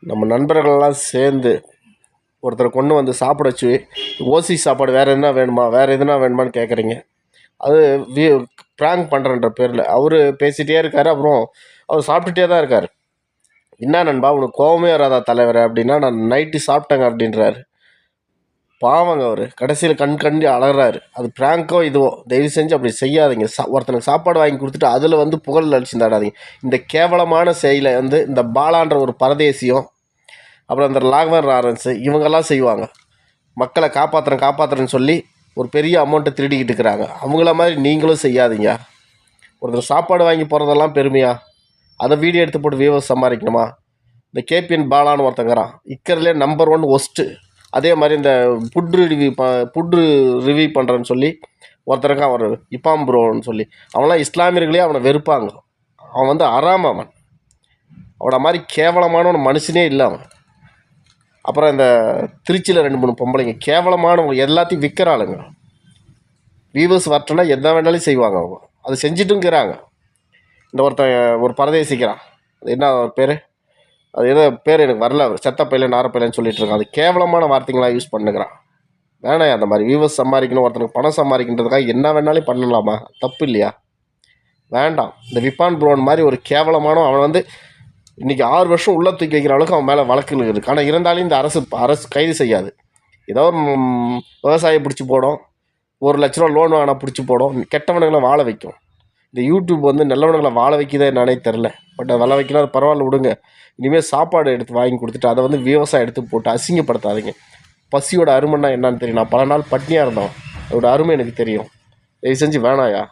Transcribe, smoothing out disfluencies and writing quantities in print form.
நம்ம நண்பர்கள்லாம் சேர்ந்து ஒருத்தரை கொண்டு வந்து சாப்பிட வச்சு, ஓசி சாப்பாடு வேறு எதுனா வேணுமா, வேறு எதுனா வேணுமான்னு கேட்குறீங்க. அது ப்ராங்க் பண்ணுறன்ற பேரில் அவர் பேசிகிட்டே இருக்கார். அப்புறம் அவர் சாப்பிட்டுட்டே தான் இருக்கார். என்ன நண்பா உனக்கு கோவமே வராதா தலைவரை அப்படின்னா, நான் நைட்டு சாப்பிட்டேங்க அப்படின்றாரு. பாவங்க அவர் கடைசியில் கண்டி அலறாரு. அது ப்ராங்கோ இதுவோ தயவு செஞ்சு அப்படி செய்யாதீங்க. ஒருத்தனுக்கு சாப்பாடு வாங்கி கொடுத்துட்டு அதில் வந்து புகழ் அடிச்சுருந்தாடாதீங்க. இந்த கேவலமான செயலை வந்து இந்த பாலான்ற ஒரு பரதேசியம், அப்புறம் இந்த ராகவன் லாரன்ஸு இவங்கெல்லாம் செய்வாங்க. மக்களை காப்பாற்றுறேன்னு சொல்லி ஒரு பெரிய அமௌண்ட்டை திருடிக்கிட்டு இருக்கிறாங்க. அவங்கள மாதிரி நீங்களும் செய்யாதீங்க. ஒருத்தர் சாப்பாடு வாங்கி போகிறதெல்லாம் பெருமையா? அதை வீடியோ எடுத்து போட்டு வியூவர்ஸ் சம்பாதிக்கணுமா? இந்த கேபிஎன் பாலான்னு ஒருத்தங்கிறான், இருக்கிறதுலே நம்பர் 1 ஒஸ்ட்டு. அதே மாதிரி இந்த புட்ரு ரிவ்யூ பண்ணுறேன்னு சொல்லி ஒருத்தருக்கான், அவர் இப்பாம் ப்ரோன்னு சொல்லி. அவன்லாம் இஸ்லாமியர்களே அவனை வெறுப்பாங்க. அவன் வந்து அறாம, அவனை மாதிரி கேவலமான மனுஷனே இல்லை அவன். அப்புறம் இந்த திருச்சியில் 2-3 பொம்பளைங்க கேவலமான எல்லாத்தையும் விற்கிறாளுங்க. வியூவர்ஸ் வரட்டுன்னா எந்த வேணாலும் செய்வாங்க அவங்க. அது செஞ்சுட்டுங்கிறாங்க. இந்த ஒரு பரதேசிக்கிறான், அது என்ன பேர், அது ஏதோ பேர் எனக்கு வரல, அவர் செத்தப்பையில நாரப்பையிலன்னு சொல்லிட்டு இருக்கான். அது கேவலமான வார்த்தைங்களாம் யூஸ் பண்ணுகிறான். வேணாம் அந்த மாதிரி வியூவர்ஸ் சம்பாதிக்கணும், ஒருத்தனுக்கு பணம் சம்பாதிக்கின்றதுக்காக என்ன வேணாலும் பண்ணலாமா? தப்பு இல்லையா? வேண்டாம். இந்த விப்பான் ப்ரோன் மாதிரி ஒரு கேவலமான அவன் வந்து இன்றைக்கி 6 வருஷம் உள்ள தூக்கி வைக்கிற அளவுக்கு அவன் மேலே வழக்குகள் இருக்குது. ஆனால் இருந்தாலும் இந்த அரசு கைது செய்யாது. ஏதோ விவசாயம் பிடிச்சி போடும், 1 லட்ச ரூபா லோன் வாங்கினா பிடிச்சி போடும், கெட்டவனுங்களை வாழ வைக்கும். இந்த யூடியூப் வந்து நல்லவனுங்களை வாழ வைக்கிதே என்னன்னே தெரில. பட் அதை வாழ வைக்கலாம், அது பரவாயில்ல விடுங்க. இனிமேல் சாப்பாடு எடுத்து வாங்கி கொடுத்துட்டு அதை வந்து விவசாயம் எடுத்து போட்டு அசிங்கப்படுத்தாதீங்க. பசியோட அருமைன்னா என்னன்னு தெரியும். நான் பல நாள் பட்னியாக இருந்தோம், அதோட அருமை எனக்கு தெரியும். தயவு செஞ்சு வேணாயா.